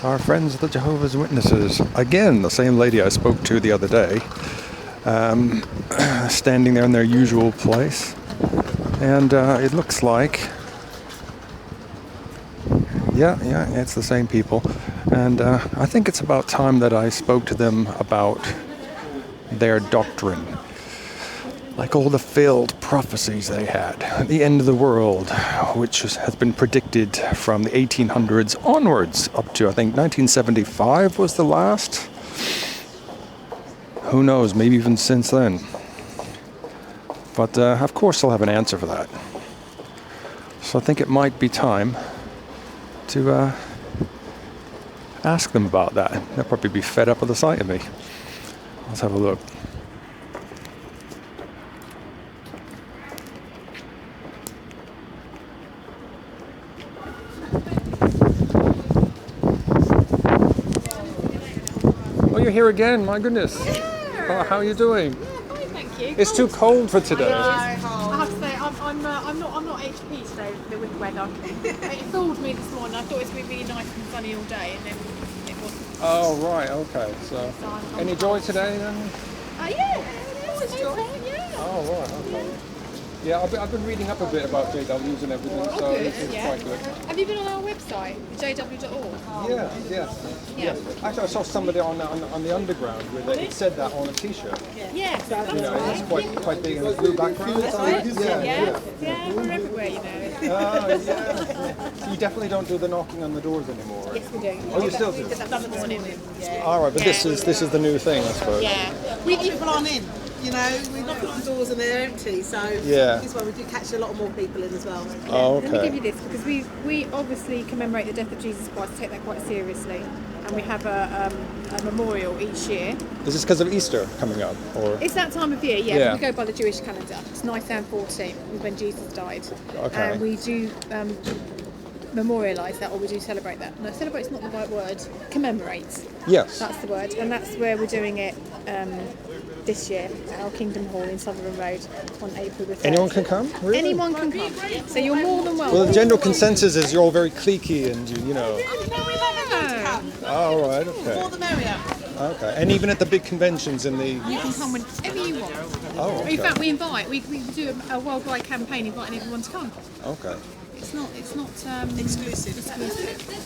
our friends the Jehovah's Witnesses. Again, the same lady I spoke to the other day, standing there in their usual place. And it looks like, yeah, it's the same people. And I think it's about time that I spoke to them about their doctrine. Like all the failed prophecies they had. The end of the world, which has been predicted from the 1800s onwards, up to, I think, 1975 was the last. Who knows, maybe even since then. But, of course, they'll have an answer for that. So I think it might be time to ask them about that. They'll probably be fed up with the sight of me. Let's have a look. Oh, you're here again, my goodness. Yeah. Oh, how are you doing? Yeah, fine, thank you. It's too cold for today. I have to say, I'm not HP today with the weather. It fooled me this morning. I thought it was going to be really nice and sunny all day, and then it wasn't. Oh, right, okay. So any joy today then? Yeah, it's joy. Yeah. Oh, right, okay. Yeah, I've been reading up a bit about JWs and everything, so it's quite good. Have you been on our website, jw.org? Yeah. Actually, I saw somebody on the underground where it said that on a T-shirt. Yes, that's You know, it's quite big and a blue background. Yeah, we're everywhere, you know. Yeah. So you definitely don't do the knocking on the doors anymore. Yes, we do. Oh, you still do? I've done this morning. All right, but this is the new thing, I suppose. Yeah. People aren't in. You know, we knock on the doors and they're empty, so this is why we do catch a lot more people in as well. Oh, okay. Let me give you this, because we obviously commemorate the death of Jesus Christ, take that quite seriously, and we have a memorial each year. Is this because of Easter coming up, or? It's that time of year, yeah. We go by the Jewish calendar. It's Nisan 14, when Jesus died. Okay. And we do memorialise that, or we do celebrate that. No, celebrate's not the right word. Commemorate. Yes. That's the word, and that's where we're doing it this year at our Kingdom Hall in Sutherland Road on April the 3rd. Anyone can come? Really? Anyone can come. So you're more than welcome. Well, the general consensus is you're all very cliquey and you know. Oh, right, The more okay. the merrier. Okay, and even at the big conventions in the. You can come whenever you want. Oh, okay. In fact, we do a worldwide campaign inviting everyone to come. Okay. It's not exclusive.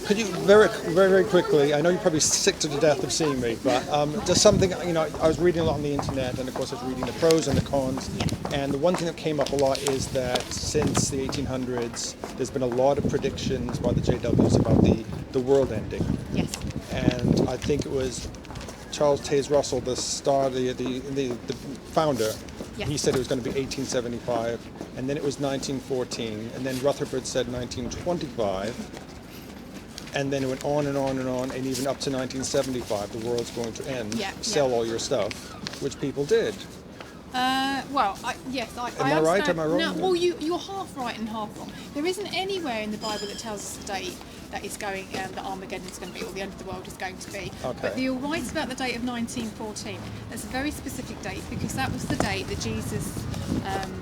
Could you very quickly? I know you're probably sick to the death of seeing me, but just something. You know, I was reading a lot on the internet, and of course, I was reading the pros and the cons. And the one thing that came up a lot is that since the 1800s, there's been a lot of predictions by the JWs about the world ending. Yes. And I think it was Charles Taze Russell, the founder. Yeah. He said it was going to be 1875, and then it was 1914, and then Rutherford said 1925, and then it went on and on and on, and even up to 1975, the world's going to end. Sell all your stuff, which people did. Yes. Am I right? Am I wrong? No, well, you're half right and half wrong. There isn't anywhere in the Bible that tells us the date that is going, that Armageddon is going to be, or the end of the world is going to be. Okay. But you're right about the date of 1914. That's a very specific date, because that was the date that Jesus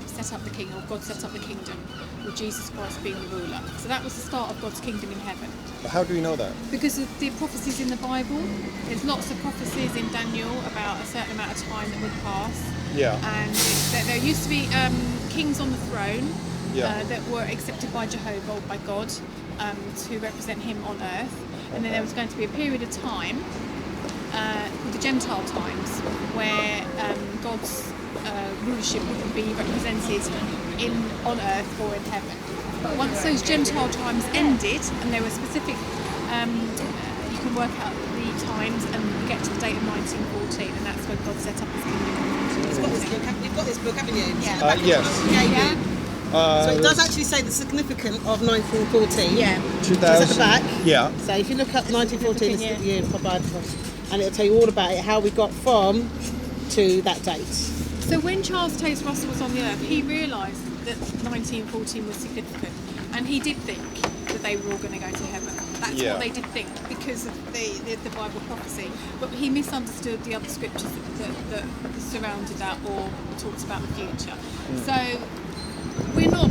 set up the kingdom, or God set up the kingdom, with Jesus Christ being the ruler. So that was the start of God's kingdom in heaven. How do we know that? Because of the prophecies in the Bible. There's lots of prophecies in Daniel about a certain amount of time that would pass. Yeah. And there used to be kings on the throne that were accepted by Jehovah, or by God, to represent him on earth. And then there was going to be a period of time, called the Gentile times, where God's rulership wouldn't be represented on earth or in heaven. But once those Gentile times ended, and there were specific, you can work out the times and get to the date of 1914, and that's when God set up his kingdom. You've got this book, haven't you? Yes. So it does actually say the significance of 1914. Yeah. 2000. It's at the back. Yeah. So if you look up 1914, it's the year of Bible, and it'll tell you all about it, how we got from to that date. So when Charles Taze Russell was on the earth, he realised that 1914 was significant, and he did think that they were all going to go to heaven. That's what they did think, because of the Bible prophecy. But he misunderstood the other scriptures that surrounded that, or talks about the future. So we're not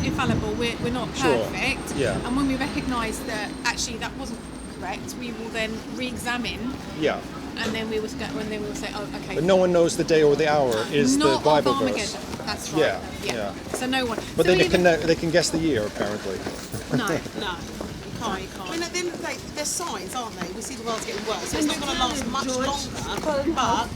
infallible. We're not Sure. perfect. Yeah. And when we recognise that actually that wasn't correct, we will then re-examine. Yeah. And then we will go, and then we will say, oh, okay. But no one knows the day or the hour is not the Bible of verse. Armageddon. That's right. Yeah. So no one. But so then they can guess the year apparently. No. No, you can't. I mean, at the end of the day, they're signs, aren't they? We see the world's getting worse. So it's not going to last much longer, but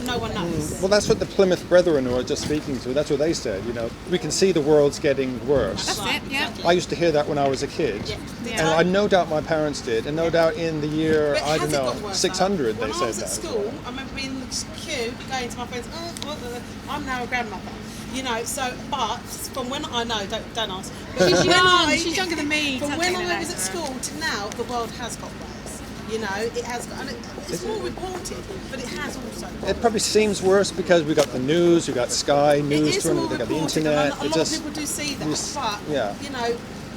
no one knows. Well, that's what the Plymouth Brethren who I was just speaking to, that's what they said, we can see the world's getting worse. That's it, yeah. I used to hear that when I was a kid, Yeah. and I no doubt my parents did, and no doubt in the year, But I don't has it know, got worse, 600 though? they When said I was that. at school, I remember being in the queue, going to my friends, I'm now a grandmother. So, but from when I know, don't ask. But She's when young. I- She's younger than me. From Don't when say I that. was at school to now, the world has got worse. It has got, and it's more reported, but it has also got It probably seems worse because we got the news, we got Sky It News, is more we got the reported, internet. and a lot of people do see that, but yeah.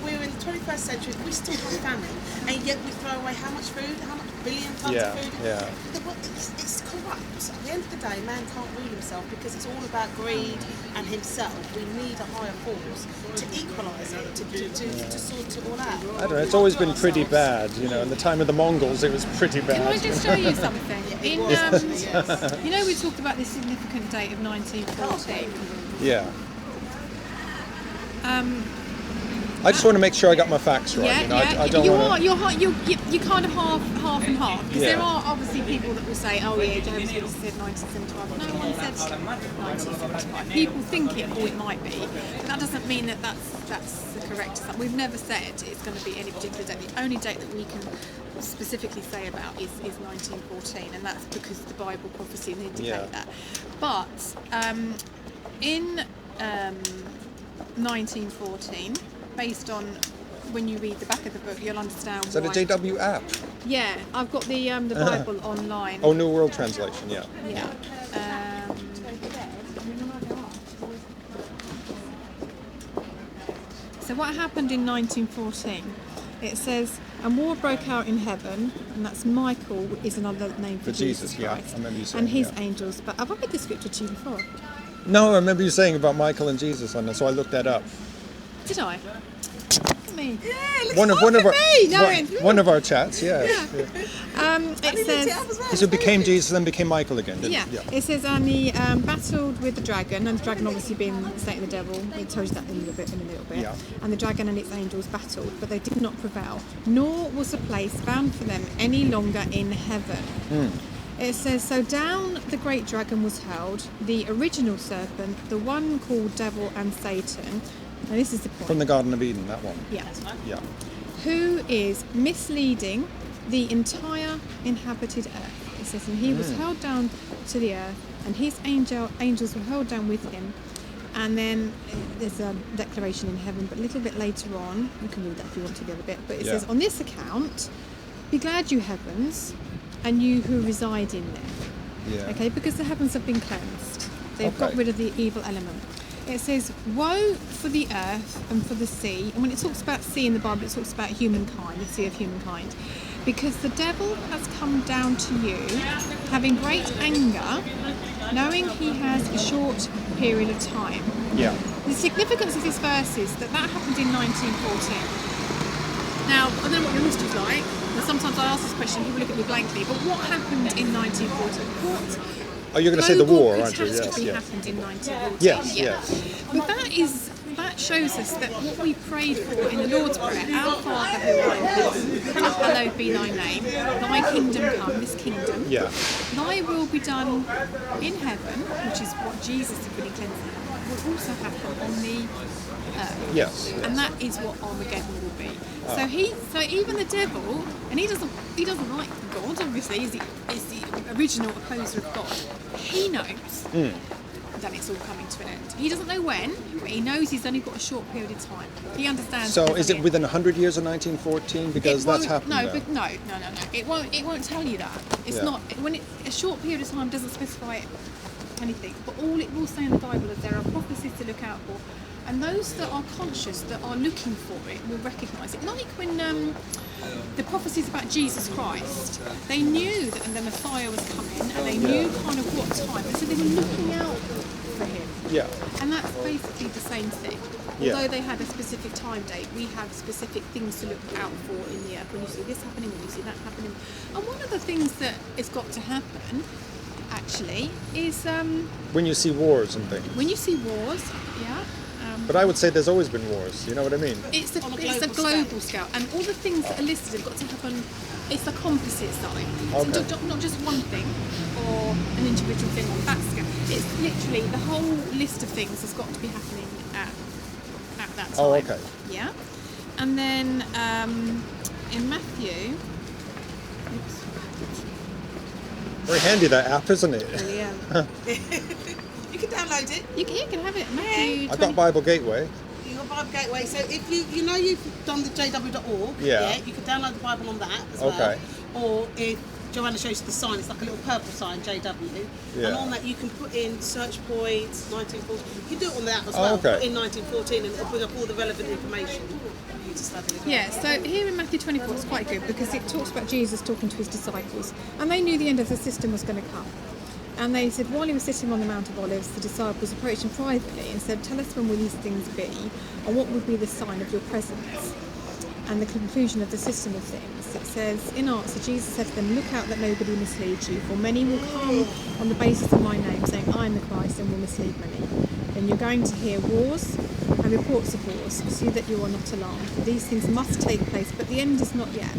we're in the 21st century, we still have famine, and yet we throw away how much food, how much billion tons of food. Yeah. It's corrupt. At the end of the day, man can't rule himself because it's all about greed and himself. We need a higher force to equalise it, to sort it all out. I don't know, it's always been pretty bad, in the time of the Mongols it was pretty bad. Can I just show you something? We talked about this significant date of 1914. Yeah. I just want to make sure I got my facts right. I don't want to... You're kind of half and half, because there are obviously people that will say, oh yeah, Jehovah's Witnesses said 1975. No one said 1975. People think it might be, but that doesn't mean that that's the correct. We've never said it's going to be any particular date. The only date that we can specifically say about is 1914, and that's because the Bible prophecies indicate that. But in 1914, based on when you read the back of the book, you'll understand Is that why. a JW app? Yeah, I've got the Bible online. Oh, New World Translation, yeah. Yeah. So what happened in 1914? It says, and war broke out in heaven, and that's Michael is another name for Jesus Christ, yeah. I remember you saying, and his angels. But have I read this scripture to you before? No, I remember you saying about Michael and Jesus on that, so I looked that up. Did I? Look at me. Yeah, One of our chats, yes. It says. Because it became Jesus, then became Michael again, didn't it? Yeah, it says, and he battled with the dragon, and the dragon obviously being Satan the devil. It tells you that in a little bit. Yeah. And the dragon and its angels battled, but they did not prevail, nor was a place found for them any longer in heaven. It says, so down the great dragon was hurled, the original serpent, the one called devil and Satan. Now this is the point. From the Garden of Eden, that one. Yeah. Yeah. Who is misleading the entire inhabited earth. It says, and he was held down to the earth, and his angels were held down with him. And then there's a declaration in heaven, but a little bit later on, you can read that if you want to the other bit, but it says, on this account, be glad you heavens, and you who reside in them. Yeah. Okay, because the heavens have been cleansed. They've got rid of the evil element. It says, woe for the earth and for the sea. And when it talks about sea in the Bible, it talks about humankind, the sea of humankind. Because the devil has come down to you, having great anger, knowing he has a short period of time. Yeah. The significance of this verse is that happened in 1914. Now, I don't know what your history's like, and sometimes I ask this question, people look at me blankly, but what happened in 1914? Oh, you're going to say the war, aren't you? Yes, Yes, happened in 1914. yes. But that shows us that what we prayed for in the Lord's Prayer, our Father who art in heaven, hallowed be thy name, thy kingdom come, this kingdom, Yeah. thy will be done in heaven, which is what Jesus did when he cleansed the heaven, will also happen on the earth. Yes. And that is what Armageddon will be. So even the devil, and he doesn't like God, obviously, is the original opposer of God. He knows that it's all coming to an end. He doesn't know when, but he knows he's only got a short period of time. He understands. So is it within 100 years of 1914? Because that's happened. No. It won't tell you that. It's not a short period of time doesn't specify anything. But all it will say in the Bible is there are prophecies to look out for. And those that are conscious, that are looking for it, will recognise it. Like when the prophecies about Jesus Christ, they knew that the Messiah was coming, and they knew kind of what time, and so they were looking out for him. Yeah. And that's basically the same thing. Yeah. Although they had a specific time date, we have specific things to look out for in the earth. When you see this happening, when you see that happening. And one of the things that has got to happen, actually, is When you see wars and things. when you see wars, But I would say there's always been wars. You know what I mean? it's a global global scale. And all the things that are listed have got to happen. It's the composite side. Okay. So not just one thing or an individual thing on that scale. It's literally the whole list of things has got to be happening at that time. Oh, okay. Yeah. And then in Matthew, Very handy, that app, isn't it? Brilliant. You can download it. you can have it. Matthew I've got Bible Gateway. You got Bible Gateway. So if you know you've done the jw.org, Yeah. you can download the Bible on that as well. Okay. Or if Joanna shows you the sign, it's like a little purple sign, JW. Yeah. And on that you can put in search points, 1914. You can do it on that as Oh, well. okay. Put in 1914 and it'll bring up all the relevant information for you to study as well. Yeah, so here in Matthew 24 it's quite good because it talks about Jesus talking to his disciples, and they knew the end of the system was going to come. And they said, while he was sitting on the Mount of Olives, the disciples approached him privately and said, "Tell us, when will these things be, and what would be the sign of your presence and the conclusion of the system of things?" It says, in answer, Jesus said to them, "Look out that nobody misleads you, for many will come on the basis of my name, saying, 'I am the Christ,' and will mislead many. Then you're going to hear wars and reports of wars. See that you are not alarmed. These things must take place, but the end is not yet."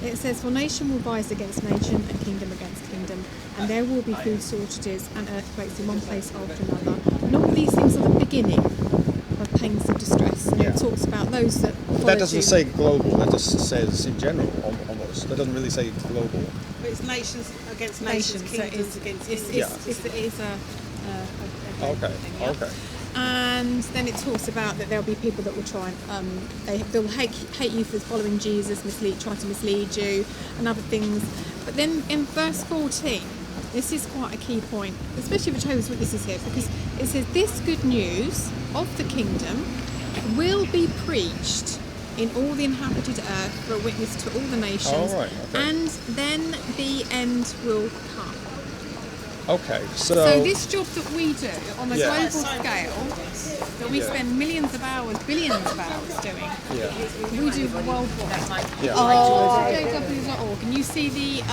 It says, "For nation will rise against nation and kingdom against kingdom, and there will be food shortages and earthquakes in one place after another. And all these things are the beginning of pangs of distress." And it talks about those that follow That doesn't you. say global. That just says in general, almost. That doesn't really say global. But it's nations against nations, Nations, so kingdoms against it's, kingdoms. it is a Okay. thing, yeah? Okay. And then it talks about that there'll be people that will try and they'll hate you for following Jesus, try to mislead you, and other things. But then in verse 14, this is quite a key point, especially for Jehovah's Witnesses here, because it says, "This good news of the kingdom will be preached in all the inhabited earth for a witness to all the nations, Oh, right, okay. and then the end will come." Okay. So this job that we do on a Yeah. global scale, that we Yeah. spend millions of hours, billions of hours doing, we do worldwide. Yeah. JW.org, and you see the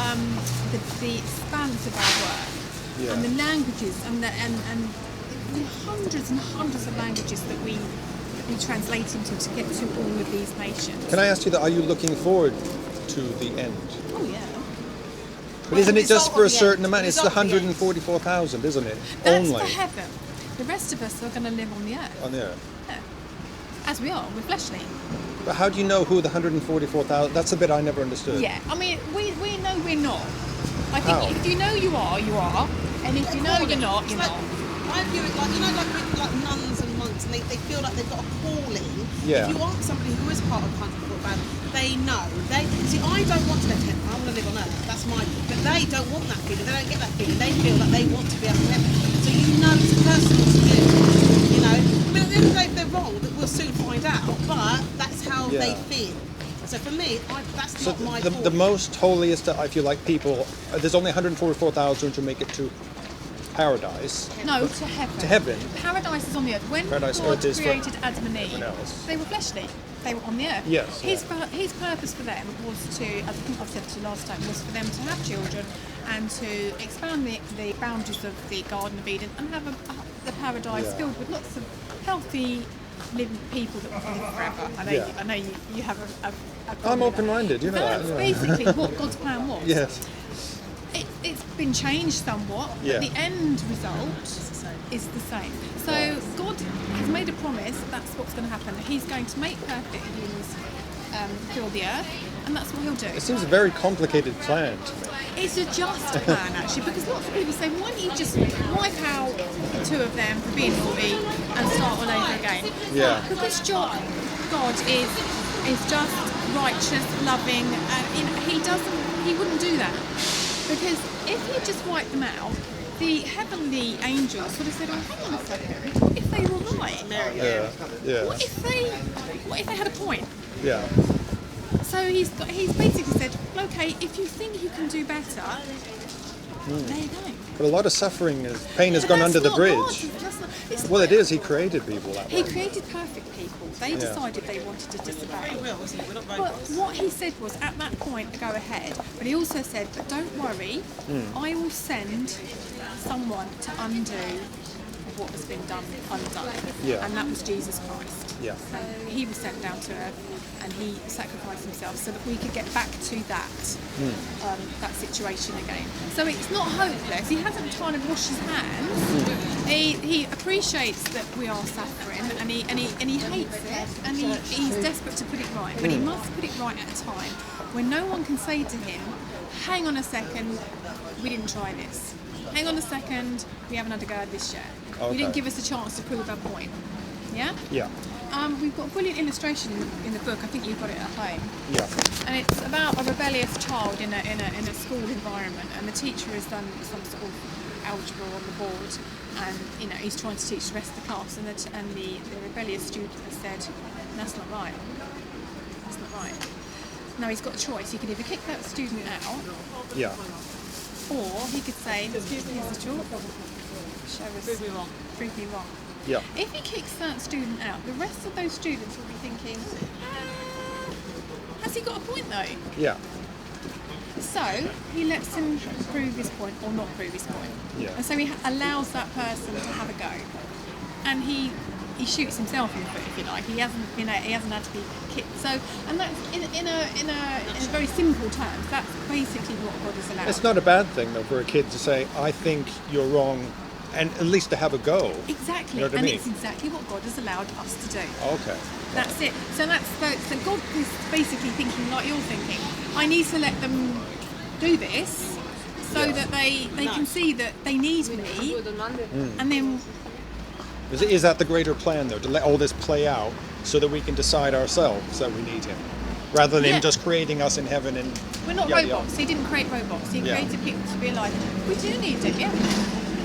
expanse of our work, Yeah. and the languages, and the hundreds and hundreds of languages that we translate into to get to all of these nations. Can I ask you that? Are you looking forward to the end? Oh yeah. But isn't it just result for a of the certain end. amount? It's the Result of the end. 144,000, isn't it? That's Only for heaven. The rest of us are going to live on the earth. on the earth. Yeah. As we are, we're fleshly. But how do you know who the 144,000? That's the bit I never understood. Yeah, I mean, we know we're not. I think How? if you know you are, you are. And if you know you're not, It's you're like, not. I view it like, you know, like nuns and monks, and they feel like they've got a calling. Yeah. If you ask somebody who is part of the 144,000, they know. See, I don't want to live in heaven. I want to live on earth. That's my. But they don't want that feeling. They don't get that feeling. They feel like they want to be up in heaven. So you know it's personal to you. You know. I mean, at the end of the day, if they're wrong, we'll soon find out. But that's how they feel. So for me, that's So not my the calling. most holiest, I feel like people, there's only 144,000 to make it to paradise. No, to heaven. To heaven. Paradise is on the earth. When Paradise, God earth is for created Adam and Eve, everyone else. they were fleshly. They were on the earth. Yes, His purpose for them was to, as I think I've said to you last time, was for them to have children and to expand the boundaries of the Garden of Eden and have the paradise Yeah. filled with lots of healthy living people that will live forever. I know you have a I'm open-minded, you know that. That's yeah. basically what God's plan was. Yes. It's been changed somewhat, Yeah. but the end result is the same. So God has made a promise that's what's going to happen. He's going to make perfect humans fill the earth, and that's what he'll do. It seems a very complicated plan to me. It's a just plan, actually, because lots of people say, why don't you just wipe out the two of them for being naughty and start all over again? Yeah. Because God is just righteous, loving, and he wouldn't do that. Because if he just wiped them out, the heavenly angels would have said, "Oh, hang on a second. What if they were right? Yeah. What if they had a point?" Yeah. So he's basically said, "Okay, if you think you can do better, there you go." But a lot of suffering, pain has But gone that's under the not bridge. God. Well, it is. He created people that He way. created perfect people. They decided they wanted to disobey. Will, isn't it? We're not But robots. what he said was, at that point, go ahead. But he also said, but don't worry, I will send someone to undo what has been done undone. Yeah. And that was Jesus Christ. Yeah. He was sent down to earth and he sacrificed himself so that we could get back to that situation again. So it's not hopeless. He hasn't tried to wash his hands. He appreciates that we are suffering and he hates it and he's desperate to put it right. But he must put it right at a time when no one can say to him, hang on a second, we didn't try this. Hang on a second, we haven't had a go at this yet. Okay. You didn't give us a chance to prove our point. Yeah? Yeah. We've got a brilliant illustration in the book. I think you've got it at home. Yeah. And it's about a rebellious child in a school environment, and the teacher has done some sort of algebra on the board, and he's trying to teach the rest of the class, and the rebellious student has said, "That's not right. That's not right." Now he's got a choice. He can either kick that student out, Yeah. or he could say, "Here's the chalk. Show us. Prove me wrong. Prove me wrong." Yeah. If he kicks that student out, the rest of those students will be thinking, has he got a point though? Yeah. So he lets him prove his point or not prove his point. Yeah. And so he allows that person to have a go. And he shoots himself in the foot, if you like. He hasn't had to be kicked. So, and that's in a very simple terms, that's basically what God has allowed. It's not a bad thing though for a kid to say, "I think you're wrong," and at least to have a go. Exactly, You know what I and mean? it's exactly what God has allowed us to do. Okay. That's it. So so God is basically thinking like you're thinking. I need to let them do this so Yeah. that they can see that they need me, and then Is that the greater plan though, to let all this play out so that we can decide ourselves that we need him, rather than Yeah. him just creating us in heaven and we're not yada, robots. He didn't create robots. He Yeah. created people to realise we do need him. Yeah.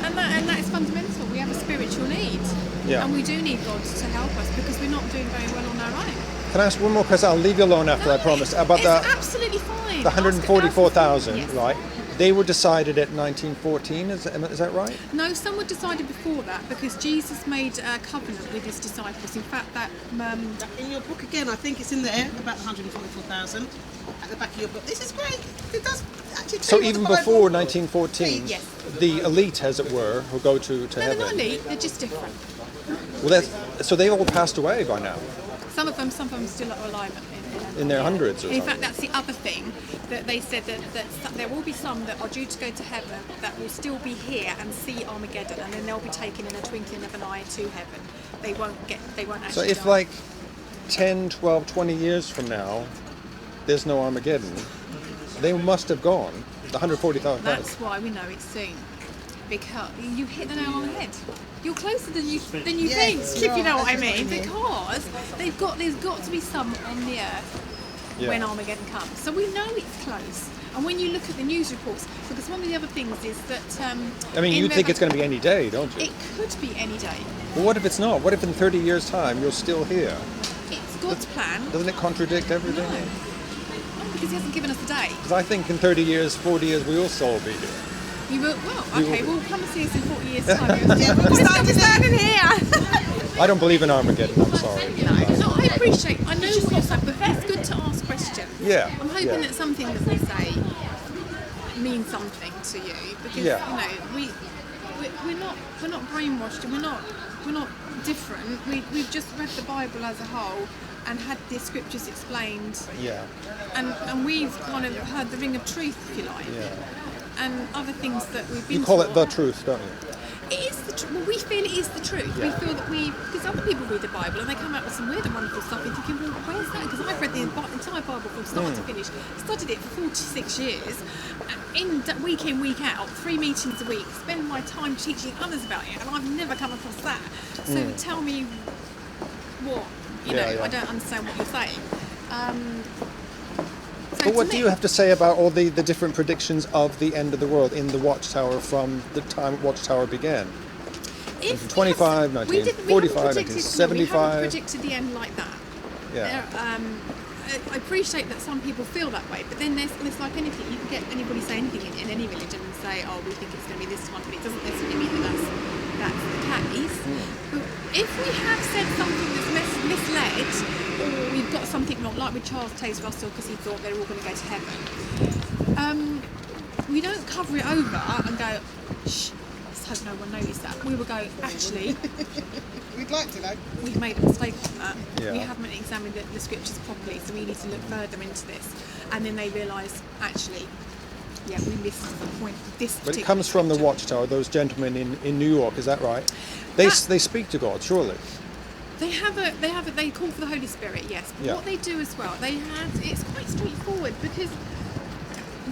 And that is fundamental. We have a spiritual need, Yeah. and we do need God to help us because we're not doing very well on our own. Can I ask one more question? I'll leave you alone after I promise. About it's absolutely fine. the 144,000, Yes. right? They were decided at 1914, is that right? No, some were decided before that because Jesus made a covenant with his disciples. In fact, that In your book again, I think it's in there about 144,000 at the back of your book. This is great. It does actually. So tell you even what the Bible- before 1914, Yes. the elite, as it were, who go to no, they're heaven. not elite. They're just different. Well, so they've all passed away by now, Some of them still are alive in their hundreds or In something. fact, that's the other thing that they said that there will be some that are due to go to heaven that will still be here and see Armageddon, and then they'll be taken in a twinkling of an eye to heaven. They won't actually. So if die. like 10, 12, 20 years from now, there's no Armageddon, they must have gone, the 140,000. That's why we know it's soon. Because you hit the nail on the head. You're closer than you think, Yes, if you know what I that's what I mean. mean. Because there's got to be some on the earth Yeah. when Armageddon comes. So we know it's close. And when you look at the news reports, because one of the other things is that I mean, in you think it's going to be any day, don't you? It could be any day. Well, what if it's not? What if in 30 years' time you're still here? It's God's plan. Doesn't it contradict everything? No. Because he hasn't given us a day. Because I think in 30 years, 40 years, we will still be here. You will, okay, will be. well, come and see us in 40 years' time. Yeah, we'll be standing here. I don't believe in Armageddon, I'm sorry. No, I appreciate. I know what you're saying, but it's good to ask questions. Yeah, I'm hoping yeah. that something that we say means something to you because Yeah. we're not brainwashed and we're not different. We've just read the Bible as a whole and had the scriptures explained, Yeah, and we've kind of heard the ring of truth, if you like, yeah. and other things that we've been. You call it the taught. truth, don't you? It is the truth. Well, we feel it is the truth. Yeah. We feel that because other people read the Bible and they come out with some weird and wonderful stuff. You're thinking, well, where's that? Because I've read the entire Bible from start to finish, studied it for 46 years, week in, week out, 3 meetings a week, spend my time teaching others about it, and I've never come across that. So tell me what, Yeah. I don't understand what you're saying. But what do you have to say about all the different predictions of the end of the world in the Watchtower from the time Watchtower began? 1925, 1945, 1975. We haven't predicted the end like that. Yeah. I appreciate that some people feel that way, but then it's like anything. You can get anybody say anything in any religion and say, oh, we think it's going to be this one, but it doesn't necessarily mean that that's that's the case. But if we have said something that's misled, or we've got something not like with Charles Taze Russell because he thought they were all going to go to heaven, we don't cover it over and go, shh, let's hope no one noticed that. We will go, actually, We'd like to know. we've made a mistake on that. Yeah. We haven't examined the scriptures properly, so we need to look further into this. And then they realise, actually, yeah, we missed the point of this But particular it comes from the scripture. Watchtower, those gentlemen in New York, is that right? They speak to God, surely. They call for the Holy Spirit, yes. But Yeah. what they do as well, it's quite straightforward because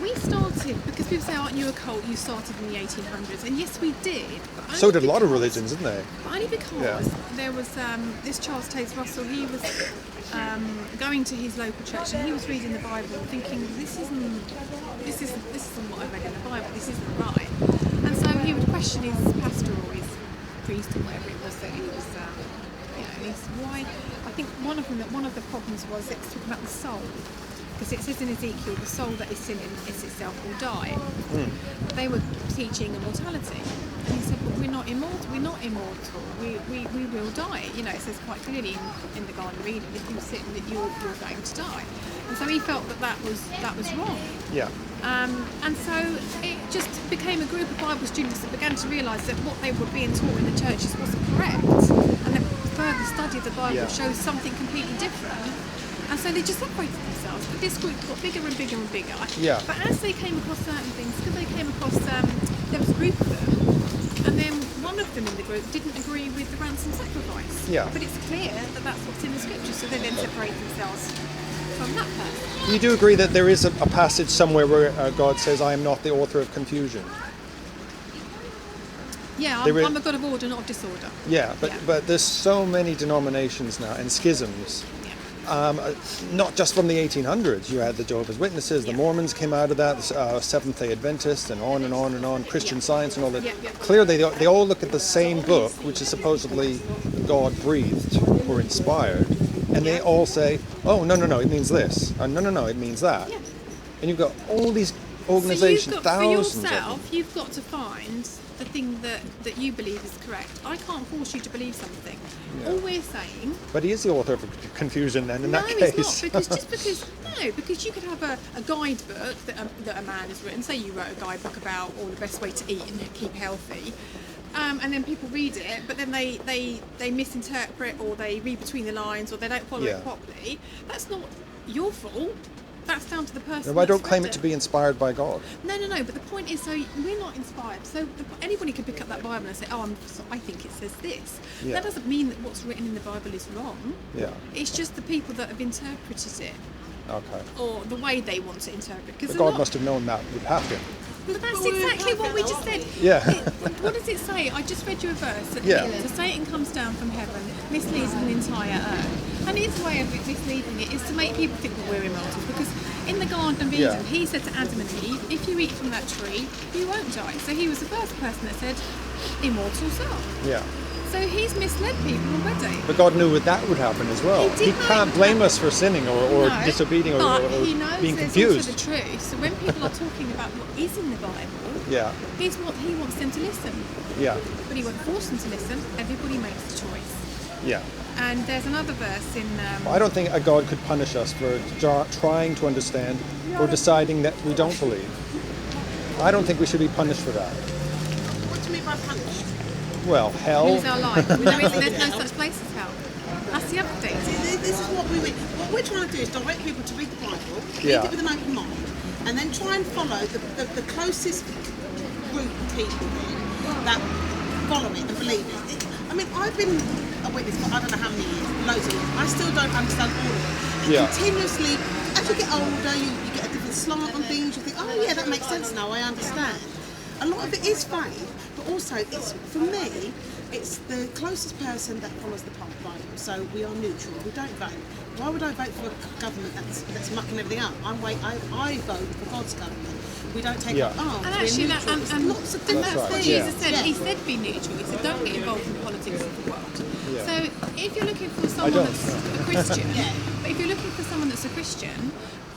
we started, because people say, aren't you a cult? You started in the 1800s. And yes, we did. But So only did a lot of because- religions, didn't they? But only because Yeah. there was this Charles Taze Russell, he was going to his local church and he was reading the Bible thinking, this isn't what I read in the Bible, this isn't right. And so he would question his pastor or his priest or whatever it was that he was, and he said, why? I think one of the problems was it's talking about the soul. Because it says in Ezekiel, the soul that is sinning is itself will die. They were teaching immortality. And he said, but we're not immortal. We will die. You know, it says quite clearly in the Garden of Eden, if you sin, that you're going to die. And so he felt that was wrong. Yeah. And so it just became a group of Bible students that began to realise that what they were being taught in the churches wasn't correct. And the further study of the Bible shows something completely different. And so they just separated themselves. But this group got bigger and bigger and bigger. Yeah. But as they came across certain things, because they came across, there was a group of them, and then one of them in the group didn't agree with the ransom sacrifice. Yeah. But it's clear that that's what's in the scripture, so they then separate themselves from that person. You do agree that there is a passage somewhere where God says, I am not the author of confusion. Yeah, There is- I'm a God of order, not of disorder. Yeah, Yeah. but there's so many denominations now and schisms. Not just from the 1800s. You had the Jehovah's Witnesses, the Yeah. Mormons came out of that, Seventh-day Adventists, and on and on and on, Christian Science and all that. Yeah, yeah. Clearly, they all look at the same book, which is supposedly God-breathed or inspired, and they all say, oh, no, it means this, no, it means that. Yeah. And you've got all these organizations, so you've got, thousands for of yourself, them. you've got to find the thing that you believe is correct. I can't force you to believe something. Yeah. All we're saying, But he is the author of confusion then, in no, that case. it's not, because you could have a guidebook that a man has written. Say you wrote a guidebook about all the best way to eat and keep healthy, and then people read it, but then they misinterpret, or they read between the lines, or they don't follow Yeah. it properly. That's not your fault. That's down to the person. No, I that's don't claim read it to be inspired by God. No. But the point is, so we're not inspired. So anybody could pick up that Bible and say, "Oh, I think it says this." Yeah. That doesn't mean that what's written in the Bible is wrong. Yeah. It's just the people that have interpreted it, Okay. or the way they want to interpret. Because But God must have known that would happen. Well, that's But we're exactly what we perfect, just said. aren't Yeah. What does it say? I just read you a verse. That Yeah. So Satan comes down from heaven, misleads an entire earth. And his way of misleading it is to make people think that we're immortal. Because in the Garden of Eden, Yeah. he said to Adam and Eve, if you eat from that tree, you won't die. So he was the first person that said, immortal soul. Yeah. So he's misled people already. But God knew that would happen as well. He did know can't it blame would us for sinning or No, disobeying or but he knows being there's confused. also the truth. So when people are talking about what is in the Bible, Yeah, he wants them to listen. yeah, But he won't force them to listen. Everybody makes the choice. yeah. And there's another verse in. I don't think a God could punish us for trying to understand or deciding that we don't believe. I don't think we should be punished for that. What do you mean by punished? Well, hell. Lose our life. There's no such place as hell. That's the other thing. See, this is what we mean. What we're trying to do is direct people to read the Bible, Yeah. read it with an open mind, and then try and follow the closest group of people that follow it and believe it. I mean, I've been a witness for I don't know how many years, loads of years. I still don't understand all of it. And Yeah. continuously, as you get older, you get a different slant on things. You think, oh yeah, that makes sense now. I understand. A lot of it is faith, but also it's, for me, it's the closest person that follows the Bible. So we are neutral. We don't vote. Why would I vote for a government that's mucking everything up? I vote for God's government. We don't take Yeah. up arms. And We're actually, neutral. It's lots of and different that's what right, things. Jesus said. Yeah. He said, "Be neutral." He said, "Don't get involved in the politics of the world." Yeah. So, if you're looking for someone don't, that's a Christian, Yeah. but if you're looking for someone that's a Christian,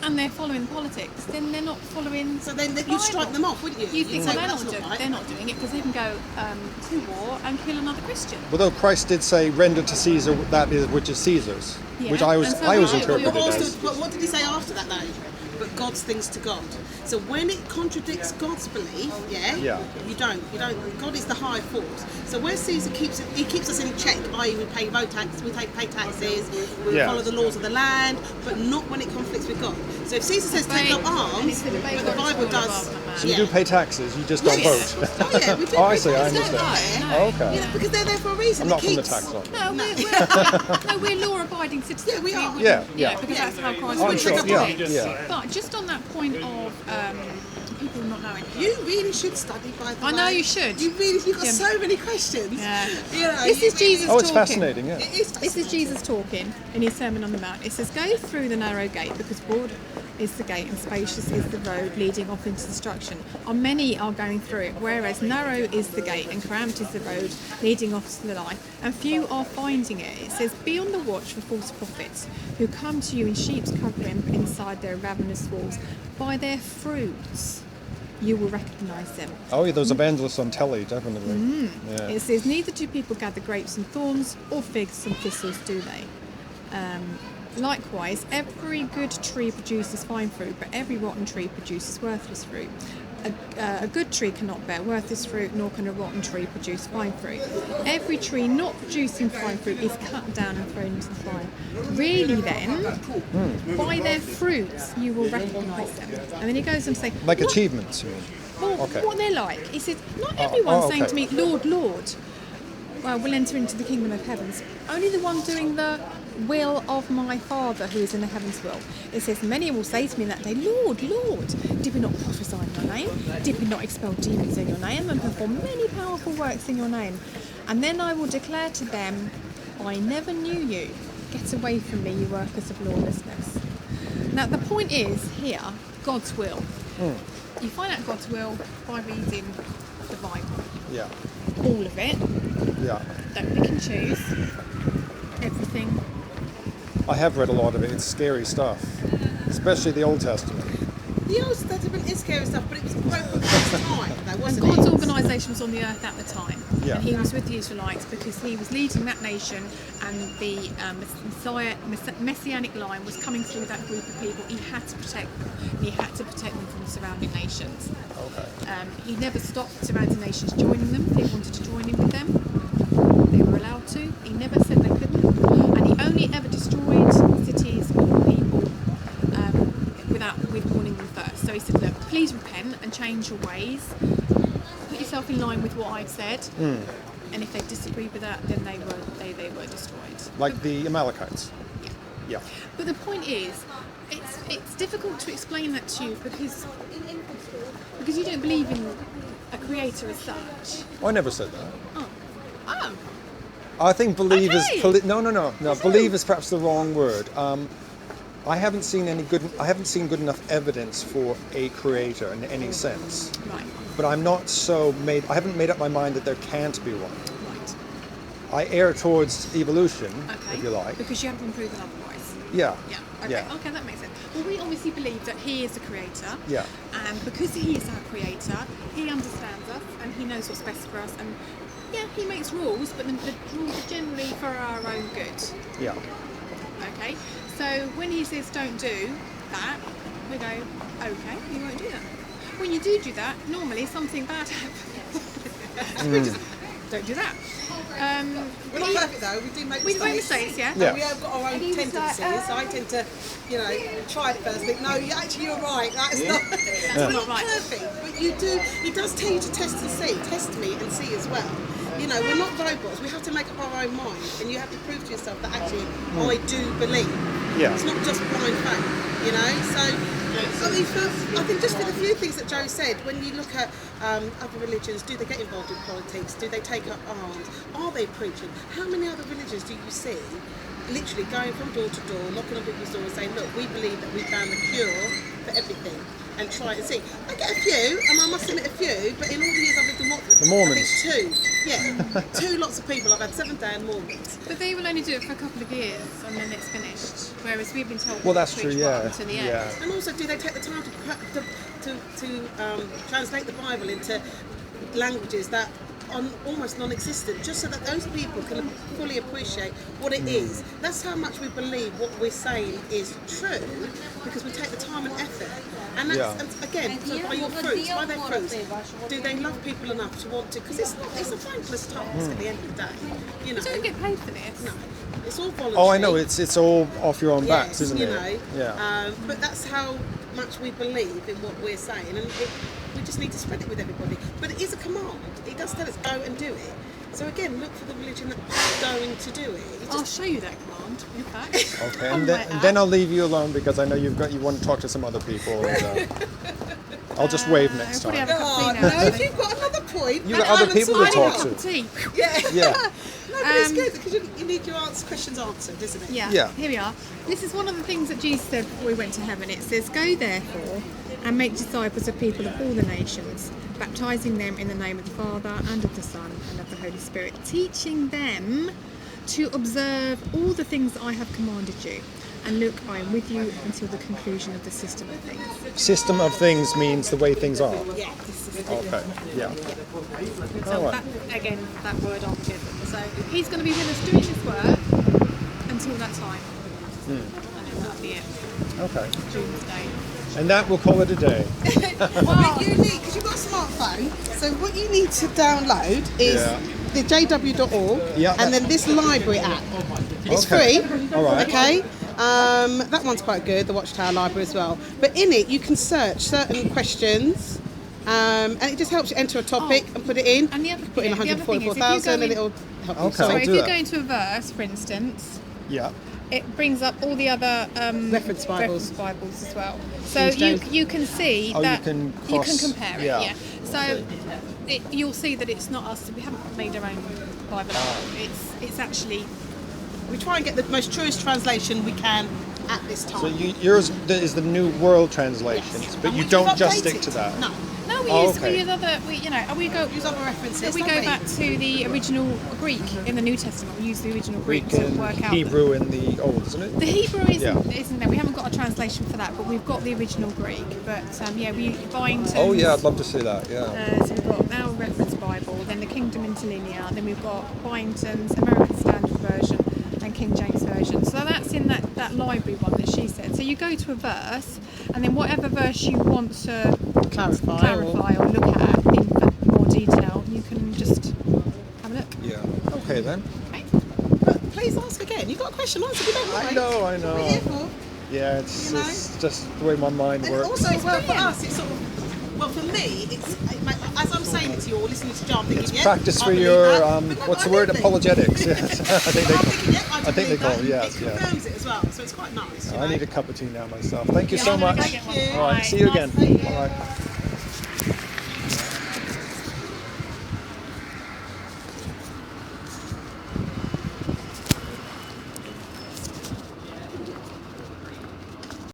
and they're following politics, then they're not following. So then the you'd strike Bible. them off, wouldn't you? You'd think, say, well, that's not right. they're not doing it because they can go to war and kill another Christian. Although Christ did say, "Render to Caesar that is which is Caesar's," Yeah, which I was and so interpreted But also, as. but what did he say after that though? But God's things to God. So when it contradicts God's belief, Yeah. you don't. God is the high force. So where Caesar keeps us in check, i.e. we pay taxes, we follow the laws of the land, but not when it conflicts with God. So if Caesar says take up arms, but the Bible does. So you do pay taxes, you just don't vote. Oh yeah, we do. Oh, I pay see, I taxes, don't understand. we? Oh, okay. You know, because they're there for a reason. I'm not It from the keeps- tax office. No, we're law-abiding citizens. Yeah, we are. wouldn't- Yeah. because that's how Christ I'm was. sure. Yeah. But just on that point of people not knowing. You really should study by the I way. know you should. You've got Yeah. so many questions. Yeah. You know, This is Jesus Oh, it's talking. fascinating. Yeah. It is This is Jesus talking in his Sermon on the Mount. It says, "Go through the narrow gate, because broad is the gate and spacious is the road leading off into destruction. And many are going through it, whereas narrow is the gate and cramped is the road leading off to the life, and few are finding it." It says, "Be on the watch for false prophets who come to you in sheep's covering, but inside their ravenous wolves. By their fruits you will recognise them." Oh, yeah, those evangelists on telly, definitely. Yeah. It says, "Neither do people gather grapes and thorns, or figs and thistles, do they? Likewise, every good tree produces fine fruit, but every rotten tree produces worthless fruit. A good tree cannot bear worthless fruit, nor can a rotten tree produce fine fruit. Every tree not producing fine fruit is cut down and thrown into the fire. Really then, by their fruits you will recognise them." And then he goes on to say, Like "What- achievements, you mean? well, Okay. what they're like." He says, "Not everyone saying okay. to me, 'Lord, Lord,' will enter into the kingdom of heavens. Only the one doing the will of my Father who is in the heavens will." It says, "Many will say to me in that day, 'Lord, Lord, did we not prophesy in your name? Did we not expel demons in your name and perform many powerful works in your name? And then I will declare to them, I never knew you. Get away from me, you workers of lawlessness.'" Now the point is here, God's will. You find out God's will by reading the Bible. Yeah. All of it. Yeah. Don't pick and choose. Everything. I have read a lot of it. It's scary stuff, especially the Old Testament. The Old Testament is scary stuff, but it was broken at the time, though, And wasn't God's it? organisation was on the earth at the time. Yeah. And he was with the Israelites because he was leading that nation, and the messianic line was coming through that group of people. He had to protect them. He had to protect them from the surrounding nations. Okay. He never stopped surrounding nations joining them. They wanted to join in with them. They were allowed to. He never said they couldn't. And he only ever destroyed cities or people with warning them first. So he said, "Look, please repent and change your ways. Put yourself in line with what I've said." And if they disagreed with that, then they were destroyed. Like the Amalekites. Yeah. Yeah. But the point is, it's difficult to explain that to you because you don't believe in a creator as such. I never said that. Oh. I think believe Okay. is no. Believe is perhaps the wrong word. I haven't seen good enough evidence for a creator in any sense. Right. But I haven't made up my mind that there can't be one. Right. I err towards evolution, Okay. if you like. Because you haven't been proven otherwise. Yeah. Yeah. Okay. Yeah. Okay, that makes sense. Well, we obviously believe that He is the creator. Yeah. And because He is our creator, He understands us and He knows what's best for us. And yeah, He makes rules, but the rules are generally for our own good. Yeah. Okay. So when He says don't do that, we go, okay, you won't do that. When you do that, normally something bad happens. We just don't do that. We're not perfect though, we do make We mistakes. make mistakes, yeah. Yeah. We have got our own And he was tendencies. like, I tend to, try it first. Think, no, you're right. That's not. We're not right. perfect, but you do. It does tell you to test me and see as well. We're not robots. We have to make up our own mind, and you have to prove to yourself that actually I do believe. Yeah. It's not just blind faith. So I think just for the few things that Joe said, when you look at other religions, do they get involved in politics? Do they take up arms? Are they preaching? How many other religions do you see literally going from door to door, knocking on people's doors saying, look, we believe that we found the cure for everything? and try it and see. I get a few, and I must admit a few, but in all the years I've lived in Watford, The Mormons. I think 2. Yeah, 2 lots of people. I've had Seventh-day and Mormons. But they will only do it for a couple of years and then it's finished. Whereas we've been told Well, that's to true, preach yeah. right to the end. Yeah. And also, do they take the time to translate the Bible into languages that are almost non-existent, just so that those people can fully appreciate what it is? That's how much we believe what we're saying is true, because we take the time and effort. And that's, and again, so by your fruits, by their fruits, do they love people enough to want to? Because it's a thankless task at the end of the day. You know, You don't get paid for this. no, it's all voluntary. Oh, I know. It's all off your own backs, isn't you it? know. Yeah. But that's how much we believe in what we're saying, and we just need to spread it with everybody. But it is a command. It does tell us go and do it. So again, look for the religion that's going to do it. You I'll just, show you that command, in fact. Okay, On and my then app. I'll leave you alone because I know you want to talk to some other people. And, I'll just wave next probably time. have a cup of tea no, now, if actually. you've got another point, You got other people to I need a talk cup to. of tea. Yeah. Yeah. No, but it's good because you need your questions answered, isn't it? Yeah. Yeah. Here we are. This is one of the things that Jesus said before we went to heaven. It says, "Go therefore and make disciples of people of all the nations, baptizing them in the name of the Father and of the Son and of the Holy Spirit, teaching them to observe all the things I have commanded you. And look, I am with you until the conclusion of the system of things." System of things means the way things are. Yeah. Okay. Yeah. So All right. that, again, that word Armageddon. So he's going to be with us doing this work until that time. And then that'll be it. Okay. Doomsday. And that we'll call it a day. What you need, because you've got a smartphone, so what you need to download is the jw.org Yeah. and then this library app. It's Okay. free. All right. Okay. That one's quite good, the Watchtower Library as well. But in it, you can search certain questions, and it just helps you enter a topic and put it in. And the other, Put in yeah, the other thing is, if you 144,000 go and in- it'll help you. Okay. So I'll if do you that. go into a verse, for instance, Yeah. it brings up all the other Reference Bibles. as well. So King James. you can see Oh, you that can you cross- can compare it. yeah. Yeah. So you'll see that it's not us. We haven't made our own Bible. It's actually We try and get the most truest translation we can at this time. So yours is the New World Translations, Yes. but And you we've don't just updated. stick to that. No. no. We Oh, use okay. we use other. We go. Use other references. We go don't back to the original Greek in the New Testament. We use the original Greek, Greek to and work out. Hebrew in the Old, isn't it? The Hebrew isn't, Yeah. isn't there. We haven't got a translation for that, but we've got the original Greek. But we Byington's. Oh yeah, I'd love to see that. Yeah. So we've got our reference Bible, then the Kingdom Interlinear, then we've got Byington's American Standard Version and King James Version. So that's in that library one that she said. So you go to a verse, and then whatever verse you want to clarify. or look at in more detail, you can just have a look. Yeah. Okay then. Okay? But please ask again. You've got a question answered. We don't mind. I know. What we're here for. Yeah, it's You know? just the way my mind And works. also, It's well, for brilliant. us, it's sort of, well, for me, as I'm saying it to you or listening to John, I'm thinking, It's yeah, practice I for believe your that. But no, what's the I word? don't think. Apologetics. Yes. I think I'm thinking, yeah, I I think they believe call that. it. Yes. It Yeah. confirms it as well, so it's quite nice. you I know. need a cup of tea now myself. Thank you Yeah, so I'm gonna much. go get one. All right. See you again. Nice. All right.